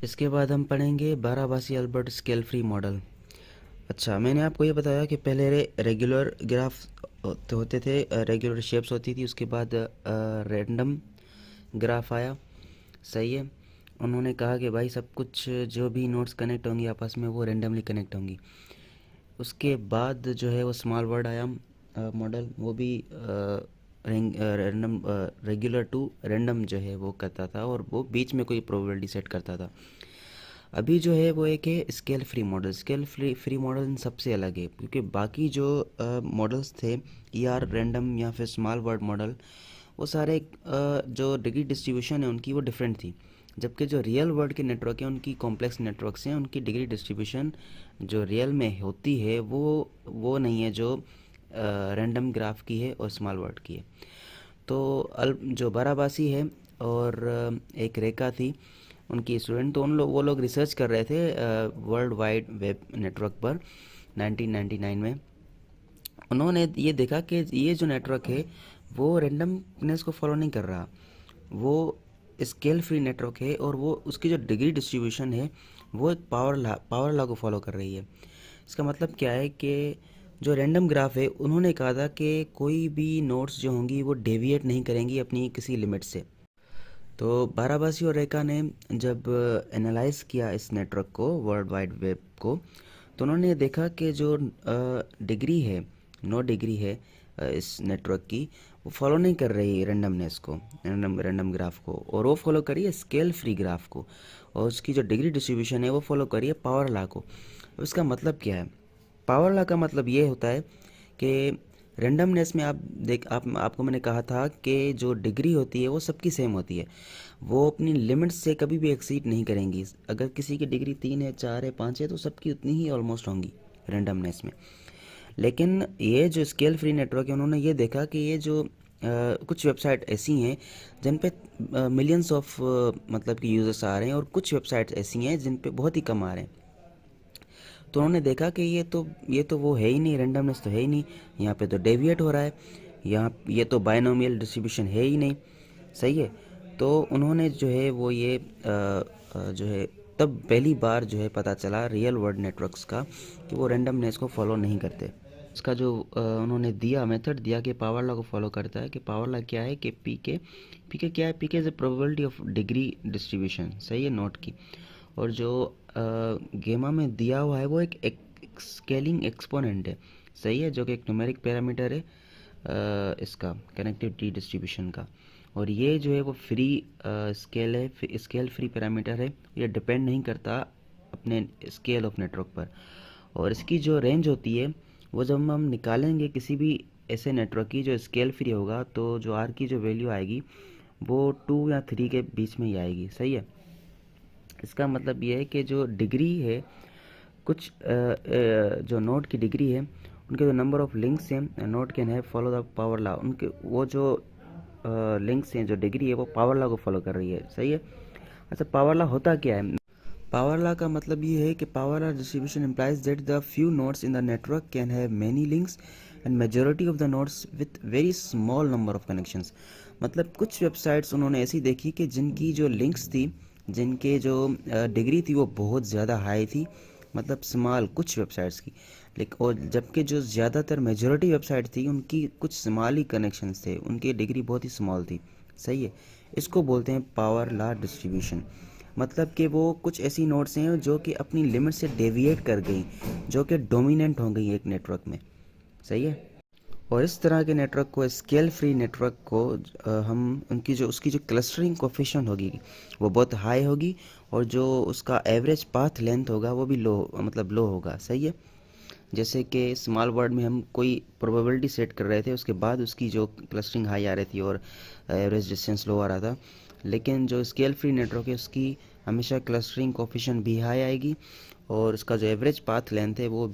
इसके बाद हम पढ़ेंगे बाराबासी अल्बर्ट स्केल फ्री मॉडल। अच्छा, मैंने आपको ये बताया कि पहले रेगुलर ग्राफ होते थे, रेगुलर शेप्स होती थी, उसके बाद रैंडम ग्राफ आया। सही है। उन्होंने कहा कि भाई सब कुछ जो भी नोट्स कनेक्ट होंगी आपस में वो रेंडमली कनेक्ट होंगी। उसके बाद जो है वो स्मॉल वर्ड आया मॉडल, वो भी रैंडम रेगुलर टू रैंडम जो है वो करता था और वो बीच में कोई प्रोबेबिलिटी सेट करता था। अभी जो है वो एक है scale free model. Scale free model इन सबसे अलग है क्योंकि बाकी जो मॉडल्स थे ई आर रैंडम या फिर स्मॉल वर्ड मॉडल, वो सारे जो डिग्री डिस्ट्रीब्यूशन है उनकी वो डिफरेंट थी। जबकि जो रियल वर्ल्ड के नेटवर्क हैं उनकी कॉम्प्लेक्स नेटवर्क्स हैं, उनकी डिग्री डिस्ट्रीब्यूशन जो रियल में होती है वो नहीं है जो रैंडम ग्राफ की है और स्मॉल वर्ड की है। तो जो बाराबासी है और एक रेखा थी उनकी स्टूडेंट, तो उन लोग वो लोग रिसर्च कर रहे थे वर्ल्ड वाइड वेब नेटवर्क पर 1999 में। उन्होंने ये देखा कि ये जो नेटवर्क है वो रेंडमनेस को फॉलो नहीं कर रहा, वो स्केल फ्री नेटवर्क है और वो उसकी जो डिग्री डिस्ट्रीब्यूशन है वो एक पावर लॉ को फॉलो कर रही है। इसका मतलब क्या है कि जो रैंडम ग्राफ है उन्होंने कहा था कि कोई भी नोड्स जो होंगी वो डेविएट नहीं करेंगी अपनी किसी लिमिट से। तो बाराबासी और रेखा ने जब एनालाइज किया इस नेटवर्क को, वर्ल्ड वाइड वेब को, तो उन्होंने देखा कि जो डिग्री है, नो डिग्री है इस नेटवर्क की, वो फॉलो नहीं कर रही रैंडमनेस को, रैंडम ग्राफ को, और वो फॉलो करी है स्केल फ्री ग्राफ को, और उसकी जो डिग्री डिस्ट्रीब्यूशन है वो फॉलो करी है पावर लॉ को। अब इसका मतलब क्या है? पावर लॉ का मतलब ये होता है कि रेंडमनेस में आपको मैंने कहा था कि जो डिग्री होती है वो सबकी सेम होती है, वो अपनी लिमिट से कभी भी एक्सीड नहीं करेंगी। अगर किसी की डिग्री 3 है, 4 है, 5 है, तो सबकी उतनी ही ऑलमोस्ट होंगी रेंडमनेस में। लेकिन ये जो स्केल फ्री नेटवर्क है उन्होंने ये देखा कि ये जो कुछ वेबसाइट ऐसी हैं जिन पे मिलियंस ऑफ मतलब कि यूज़र्स आ रहे हैं, और कुछ वेबसाइट्स ऐसी हैं जिन पे बहुत ही कम आ रहे हैं। तो उन्होंने देखा कि ये तो वो है ही नहीं, रेंडमनेस तो है ही नहीं, यहाँ पे तो डेविएट हो रहा है, यहाँ ये तो बायनोमियल डिस्ट्रीब्यूशन है ही नहीं। सही है। तो उन्होंने जो है वो ये जो है तब पहली बार जो है पता चला रियल वर्ल्ड नेटवर्क्स का कि वो रेंडमनेस को फॉलो नहीं करते। इसका जो उन्होंने दिया मेथड दिया कि पावर लॉ को फॉलो करता है, कि पावर लॉ क्या है कि पी के क्या है, पी के is a probability of degree distribution. सही है, नोट की। और जो गेमा में दिया हुआ है वो एक स्केलिंग एक्सपोनेंट है। सही है, जो कि एक न्यूमेरिक पैरामीटर है इसका कनेक्टिविटी डिस्ट्रीब्यूशन का। और ये जो है वो फ्री स्केल है, स्केल फ्री पैरामीटर है, ये डिपेंड नहीं करता अपने स्केल ऑफ नेटवर्क पर। और इसकी जो रेंज होती है वो जब हम निकालेंगे किसी भी ऐसे नेटवर्क की जो स्केल फ्री होगा, तो जो आर की जो वैल्यू आएगी वो 2 या 3 के बीच में ही आएगी। सही है। इसका मतलब ये है कि जो डिग्री है, कुछ जो नोड की डिग्री है, उनके जो नंबर ऑफ लिंक्स हैं node can have follow the power law, उनके वो जो लिंक्स हैं, जो डिग्री है वो पावर लॉ को फॉलो कर रही है। सही है। अच्छा, पावर लॉ होता क्या है? पावर लॉ का मतलब ये है कि power law distribution implies that the few nodes in the network can have many links and majority of the nodes with very small number of connections। मतलब कुछ वेबसाइट्स उन्होंने ऐसी देखी कि जिनकी जो लिंक्स थी, जिनके जो डिग्री थी वो बहुत ज़्यादा हाई थी, मतलब स्मॉल कुछ वेबसाइट्स की। लेकिन और जबकि जो ज़्यादातर मेजॉरिटी वेबसाइट थी उनकी कुछ स्मॉल ही कनेक्शंस थे, उनकी डिग्री बहुत ही स्मॉल थी। सही है। इसको बोलते हैं पावर लॉ डिस्ट्रीब्यूशन। मतलब कि वो कुछ ऐसी नोड्स हैं जो कि अपनी लिमिट से डेविएट कर गई, जो कि डोमिनेंट हो गई एक नेटवर्क में। सही है। और इस तरह के नेटवर्क को, स्केल फ्री नेटवर्क को हम उनकी जो उसकी जो क्लस्टरिंग कोफिशिएंट होगी वो बहुत हाई होगी, और जो उसका एवरेज पाथ लेंथ होगा वो भी लो, मतलब लो होगा। सही है। जैसे कि स्मॉल वर्ड में हम कोई प्रोबेबिलिटी सेट कर रहे थे, उसके बाद उसकी जो क्लस्टरिंग हाई आ रही थी और एवरेज डिस्टेंस लो आ रहा था। लेकिन जो स्केल फ्री नेटवर्क है उसकी हमेशा क्लस्टरिंग कोफिशिएंट भी हाई आएगी, और उसका जो एवरेज पाथ लेंथ है वो